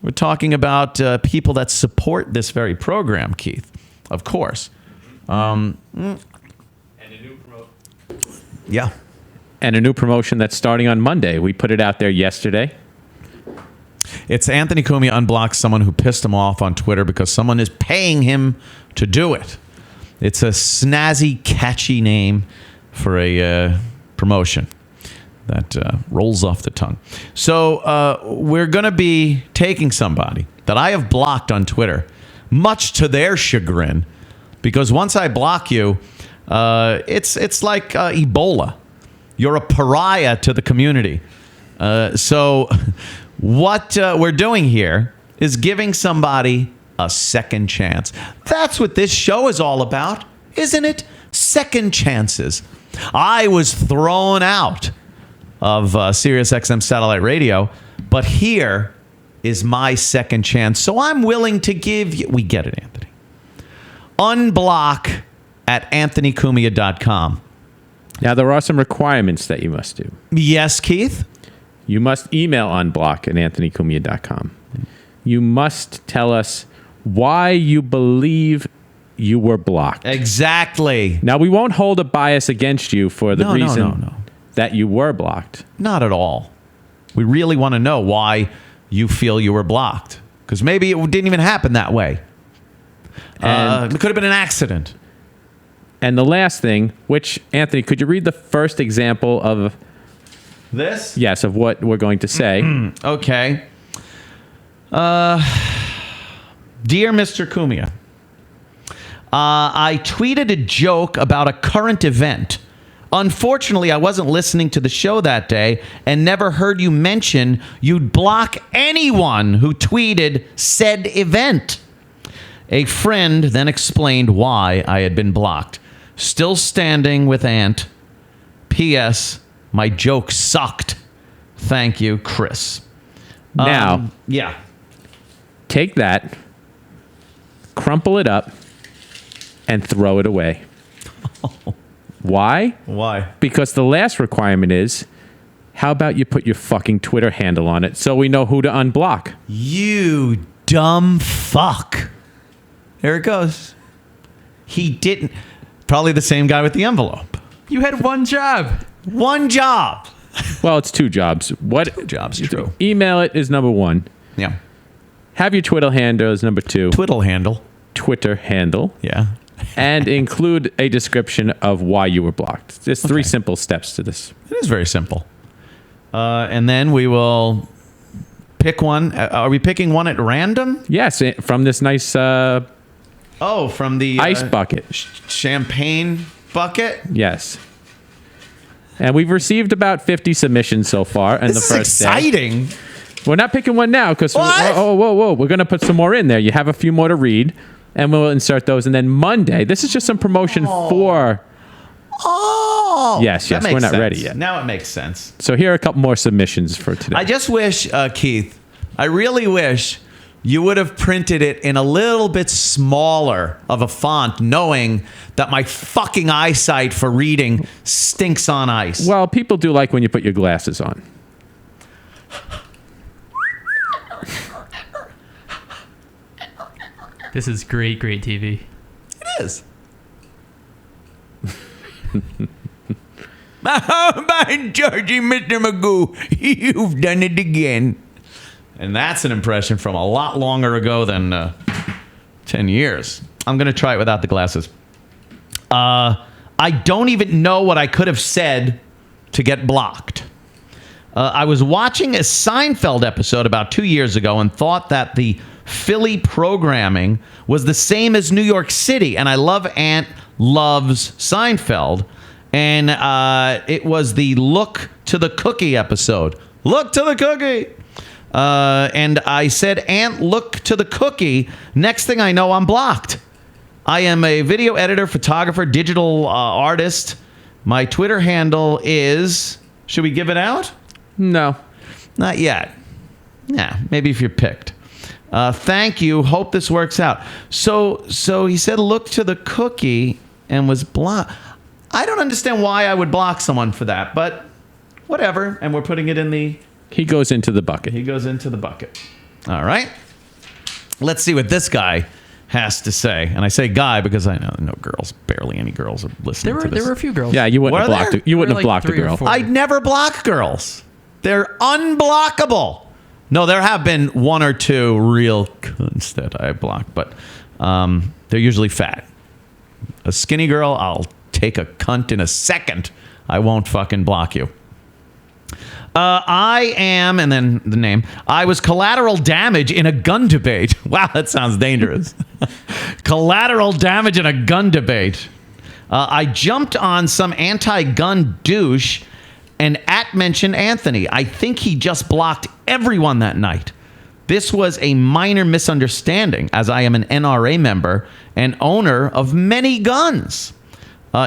We're talking about people that support this very program, Keith. Of course. And a new Yeah. And a new promotion that's starting on Monday. We put it out there yesterday. It's Anthony Cumia unblocks someone who pissed him off on Twitter because someone is paying him to do it. It's a snazzy, catchy name for a promotion that rolls off the tongue. So we're going to be taking somebody that I have blocked on Twitter, much to their chagrin, because once I block you, it's like Ebola. You're a pariah to the community. So what we're doing here is giving somebody a second chance. That's what this show is all about, isn't it? Second chances. I was thrown out of Sirius XM satellite radio, but here is my second chance. So I'm willing to give you... We get it, Anthony. Unblock at anthonycumia.com. Now, there are some requirements that you must do. Yes, Keith? You must email unblock at anthonycumia.com. You must tell us why you believe you were blocked. Exactly. Now, we won't hold a bias against you for the reason that you were blocked. Not at all. We really want to know why you feel you were blocked. Because maybe it didn't even happen that way. It could have been an accident. And the last thing, which, Anthony, could you read the first example of... This? Yes, of what we're going to say. Okay. Dear Mr. Cumia, I tweeted a joke about a current event. Unfortunately, I wasn't listening to the show that day and never heard you mention you'd block anyone who tweeted said event. A friend then explained why I had been blocked. Still standing with Ant. P.S. My joke sucked. Thank you, Chris. Now, yeah. Take that, crumple it up, and throw it away. Why? Why? Because the last requirement is, how about you put your fucking Twitter handle on it so we know who to unblock? You dumb fuck. Here it goes. He didn't. Probably the same guy with the envelope. You had one job. One job. Well, it's two jobs. Two jobs, true. Email it is number one. Yeah. Have your Twitter handle is number two. Twiddle handle. Twitter handle. Yeah. And include a description of why you were blocked. There's three simple steps to this. It is very simple. And then we will pick one. Are we picking one at random? Yes, from this nice from the ice bucket. Champagne bucket? Yes. And we've received about 50 submissions so far in the first exciting. day. We're not picking one now because whoa. We're going to put some more in there. You have a few more to read, and we'll insert those. And then Monday, this is just some promotion for... Oh! Yes, we're not ready yet. Now it makes sense. So here are a couple more submissions for today. I just wish, Keith, I really wish you would have printed it in a little bit smaller of a font, knowing that my fucking eyesight for reading stinks on ice. Well, people do like when you put your glasses on. This is great TV. It is. By Georgie, Mr. Magoo, you've done it again. And that's an impression from a lot longer ago than 10 years. I'm going to try it without the glasses. I don't even know what I could have said to get blocked. I was watching a Seinfeld episode about 2 years ago and thought that the Philly programming was the same as New York City. And I love Ant loves Seinfeld. And it was the Look to the Cookie episode. Look to the cookie. And I said, Ant, look to the cookie. Next thing I know, I'm blocked. I am a video editor, photographer, digital artist. My Twitter handle is... Should we give it out? No. Not yet. Yeah, maybe if you're picked. Thank you. Hope this works out. So he said, look to the cookie and was blocked. I don't understand why I would block someone for that, but whatever. And we're putting it in the... He goes into the bucket. He goes into the bucket. All right. Let's see what this guy has to say. And I say guy because I know no girls, barely any girls are listening to this. There were a few girls. Yeah, you wouldn't Were have blocked there? it. You wouldn't There have were like blocked a 3 or girl. 4. I'd never block girls. They're unblockable. No, there have been 1 or 2 real cunts that I blocked, but they're usually fat. A skinny girl, I'll take a cunt in a second. I won't fucking block you. I am, and then the name. I was collateral damage in a gun debate. Wow, that sounds dangerous. Collateral damage in a gun debate. I jumped on some anti-gun douche and mentioned Anthony. I think he just blocked everyone that night. This was a minor misunderstanding, as I am an NRA member and owner of many guns.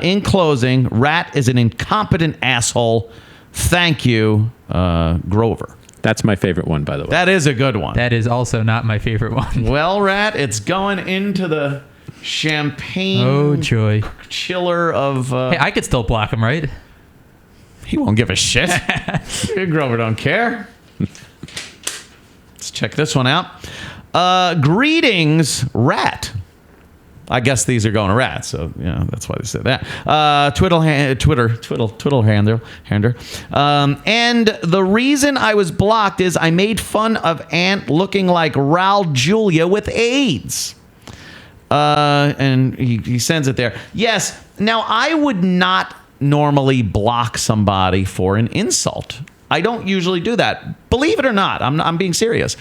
In closing, Rat is an incompetent asshole. Thank you, Grover. That's my favorite one, by the way. That is a good one. That is also not my favorite one. Well, Rat, it's going into the champagne Oh, joy. chiller of... Hey, I could still block him, right? he won't give a shit. Grover don't care. Let's check this one out. Greetings, Rat. I guess these are going to Rat, so yeah, that's why they said that. Twiddle hander. And the reason I was blocked is I made fun of Ant looking like Raul Julia with AIDS. And he sends it there. Yes. Now, I would not normally block somebody for an insult. I don't usually do that. Believe it or not, I'm being serious.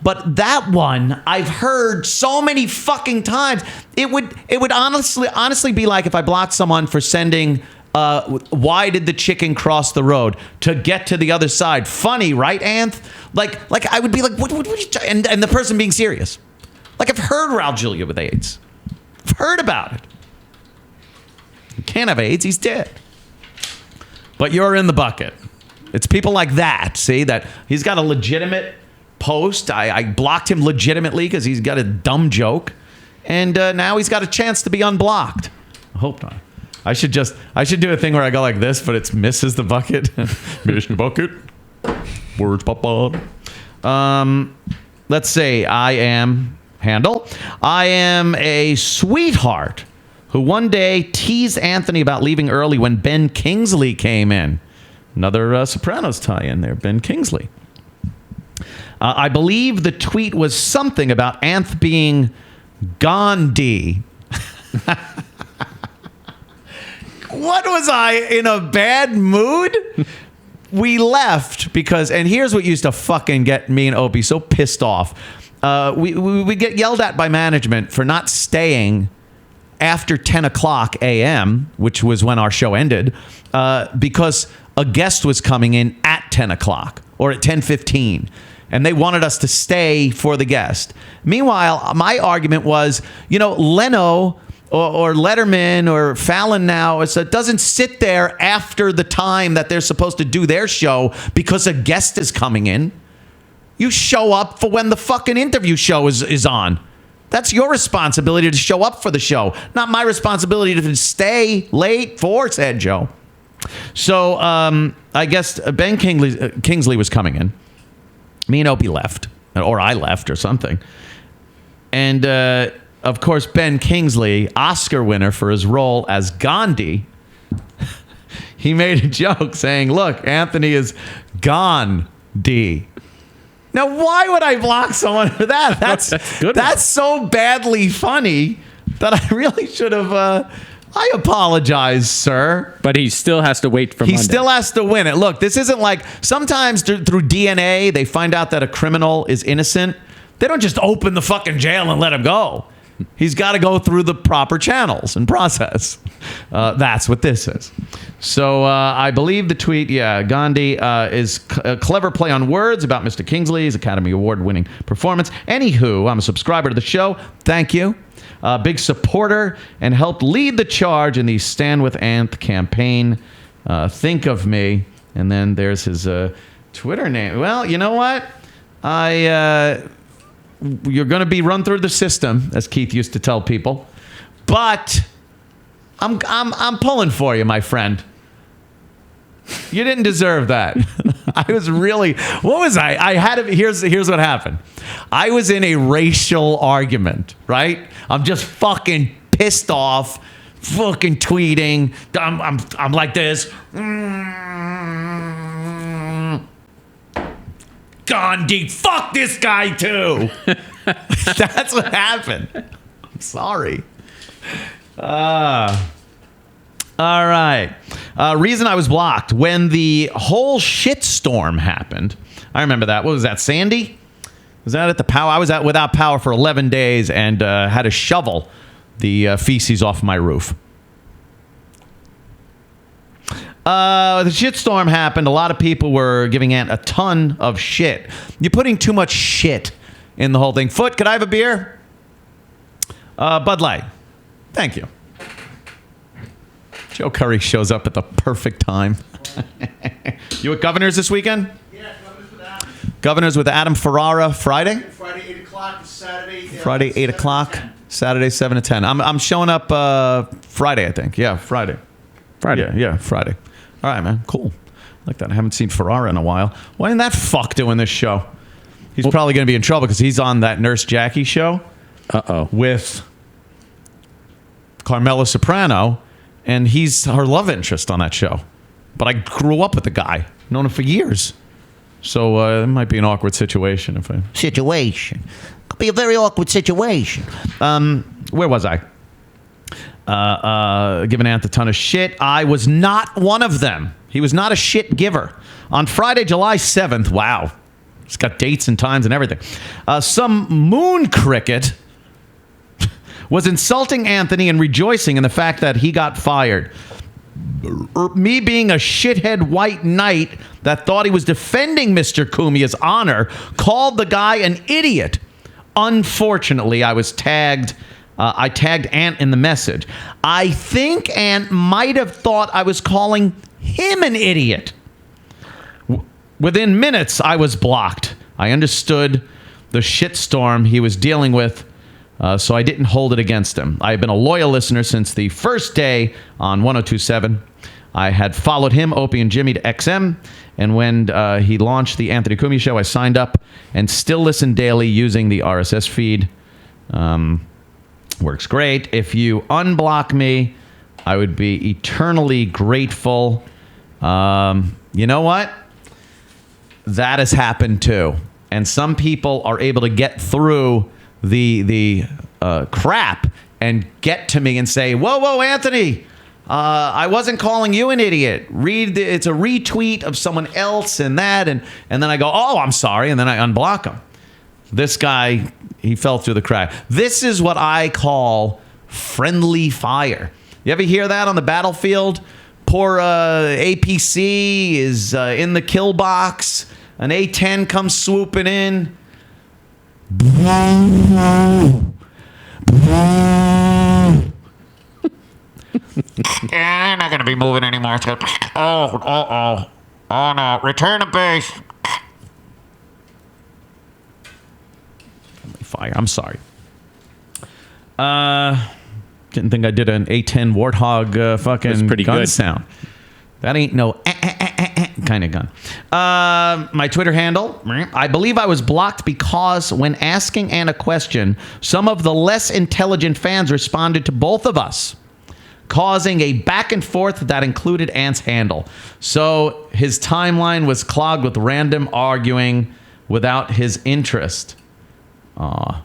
But that one I've heard so many fucking times. It would honestly be like if I blocked someone for sending why did the chicken cross the road to get to the other side? Funny, right, Anth? Like I would be like, what and the person being serious. Like I've heard Raul Julia with AIDS. I've heard about it. He can't have AIDS, he's dead. But you're in the bucket. It's people like that, see, that he's got a legitimate post. I blocked him legitimately because he's got a dumb joke, and now he's got a chance to be unblocked. I hope not. I should do a thing where I go like this, but it's misses the bucket. Miss the bucket. Words pop on. Let's say I am a sweetheart who one day teased Anthony about leaving early when Ben Kingsley came in. Another Sopranos tie-in there, Ben Kingsley. I believe the tweet was something about Anth being Gandhi. What was I, in a bad mood? We left because, and here's what used to fucking get me and Opie so pissed off. We get yelled at by management for not staying after 10 o'clock a.m., which was when our show ended, because a guest was coming in at 10 o'clock or at 10:15. And they wanted us to stay for the guest. Meanwhile, my argument was, Leno or Letterman or Fallon now doesn't sit there after the time that they're supposed to do their show because a guest is coming in. You show up for when the fucking interview show is on. That's your responsibility to show up for the show, not my responsibility to stay late for said show. So I guess Ben Kingsley was coming in. Me and Opie left, or I left or something. And, of course, Ben Kingsley, Oscar winner for his role as Gandhi, he made a joke saying, look, Anthony is Gandhi. Now, why would I block someone for that? That's good. That's so badly funny that I really should have... I apologize, sir. But he still has to wait for He Monday. still has to win it. Look, this isn't like sometimes through DNA, they find out that a criminal is innocent. They don't just open the fucking jail and let him go. He's got to go through the proper channels and process. That's what this is. So I believe the tweet, Gandhi is a clever play on words about Mr. Kingsley's Academy Award-winning performance. Anywho, I'm a subscriber to the show. Thank you. Big supporter and helped lead the charge in the Stand With Anth campaign. Think of me. And then there's his Twitter name. Well, you know what? You're going to be run through the system, as Keith used to tell people. But I'm pulling for you, my friend. You didn't deserve that. I was really. What was I? I had to. Here's what happened. I was in a racial argument. Right. I'm just fucking pissed off. Fucking tweeting. I'm like this. Gandhi, fuck this guy too. That's what happened. I'm sorry. All right. Reason I was blocked when the whole shitstorm happened. I remember that. What was that? Sandy? Was that at the power? I was out without power for 11 days and had to shovel the feces off my roof. The shitstorm happened. A lot of people were giving Ant a ton of shit. You're putting too much shit in the whole thing. Foot, could I have a beer? Bud Light. Thank you. Joe Curry shows up at the perfect time. You at Governors this weekend? Yeah, Governors with Adam. Governors with Adam Ferrara Friday? Friday, 8 o'clock, and Saturday. Friday, 8 o'clock. 10. Saturday, 7 to 10. I'm showing up Friday, I think. Yeah, Friday. Yeah, Friday. All right, man. Cool. Like that. I haven't seen Ferrara in a while. Why isn't that fuck doing this show? He's probably going to be in trouble because he's on that Nurse Jackie show. Uh-oh. With Carmela Soprano, and he's her love interest on that show. But I grew up with the guy. Known him for years. So it might be an awkward situation. Situation. Could be a very awkward situation. Where was I? Giving Ant a ton of shit. I was not one of them. He was not a shit giver. On Friday, July 7th, wow. It's got dates and times and everything. Some moon cricket was insulting Anthony and rejoicing in the fact that he got fired. Me being a shithead white knight that thought he was defending Mr. Cumia's honor called the guy an idiot. Unfortunately, I was tagged. I tagged Ant in the message. I think Ant might have thought I was calling him an idiot. Within minutes, I was blocked. I understood the shitstorm he was dealing with, so I didn't hold it against him. I have been a loyal listener since the first day on 102.7. I had followed him, Opie and Jimmy, to XM, and when he launched the Anthony Cumia show, I signed up and still listen daily using the RSS feed. Works great. If you unblock me, I would be eternally grateful. You know what? That has happened too. And some people are able to get through the crap and get to me and say, whoa, Anthony, I wasn't calling you an idiot. It's a retweet of someone else and that. And then I go, oh, I'm sorry. And then I unblock him. This guy, he fell through the crack. This is what I call friendly fire. You ever hear that on the battlefield? Poor APC is in the kill box. An A-10 comes swooping in. I'm not going to be moving anymore. Oh no. Return to base. Fire. I'm sorry. Didn't think I did an A10 Warthog fucking pretty gun good. sound. That ain't no kind of gun. My Twitter handle, I believe I was blocked because when asking Ann a question, some of the less intelligent fans responded to both of us, causing a back and forth that included Ant's handle. So his timeline was clogged with random arguing without his interest. Aw.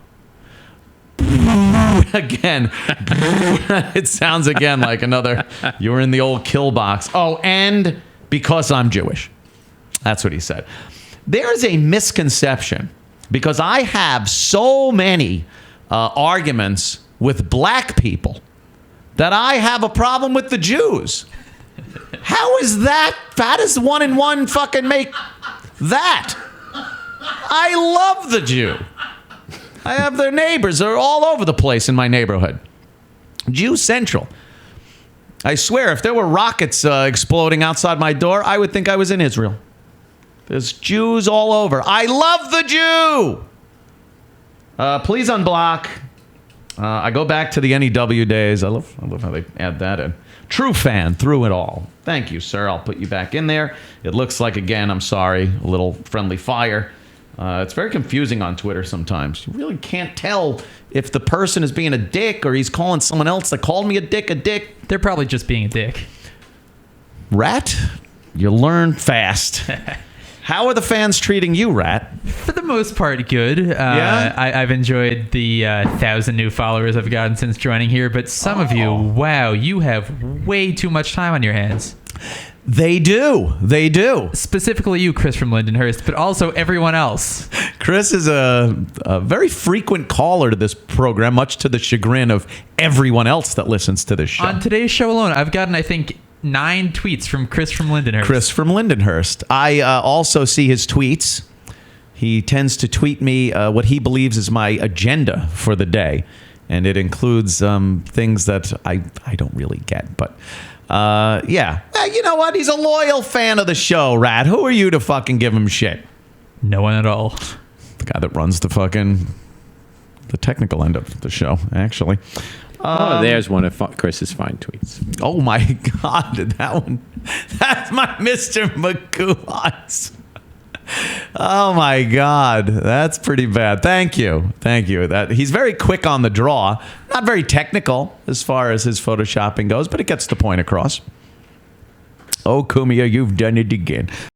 Again, it sounds again like another, you were in the old kill box. Oh, and because I'm Jewish. That's what he said. There is a misconception because I have so many arguments with black people that I have a problem with the Jews. How is that? How does one and one fucking make that? I love the Jew. I have their neighbors. They're all over the place in my neighborhood. Jew Central. I swear, if there were rockets exploding outside my door, I would think I was in Israel. There's Jews all over. I love the Jew. Please unblock. I go back to the NEW days. I love how they add that in. True fan through it all. Thank you, sir. I'll put you back in there. It looks like, again, I'm sorry, a little friendly fire. It's very confusing on Twitter sometimes. You really can't tell if the person is being a dick or he's calling someone else that called me a dick. They're probably just being a dick. Rat, you learn fast. How are the fans treating you, Rat? For the most part, good. Yeah? I've enjoyed the 1,000 new followers I've gotten since joining here, but some of you, wow, you have way too much time on your hands. They do. Specifically you, Chris from Lindenhurst, but also everyone else. Chris is a very frequent caller to this program, much to the chagrin of everyone else that listens to this show. On today's show alone, I've gotten, I think, 9 tweets from Chris from Lindenhurst. Chris from Lindenhurst. I also see his tweets. He tends to tweet me what he believes is my agenda for the day. And it includes things that I don't really get. But, yeah. You know what? He's a loyal fan of the show, Rat. Who are you to fucking give him shit? No one at all. The guy that runs the technical end of the show, actually. There's one of Chris's fine tweets. Oh my God, that one. That's my Mr. McGoons. Oh my God, that's pretty bad. Thank you. That he's very quick on the draw. Not very technical as far as his photoshopping goes, but it gets the point across. Oh, Cumia, you've done it again.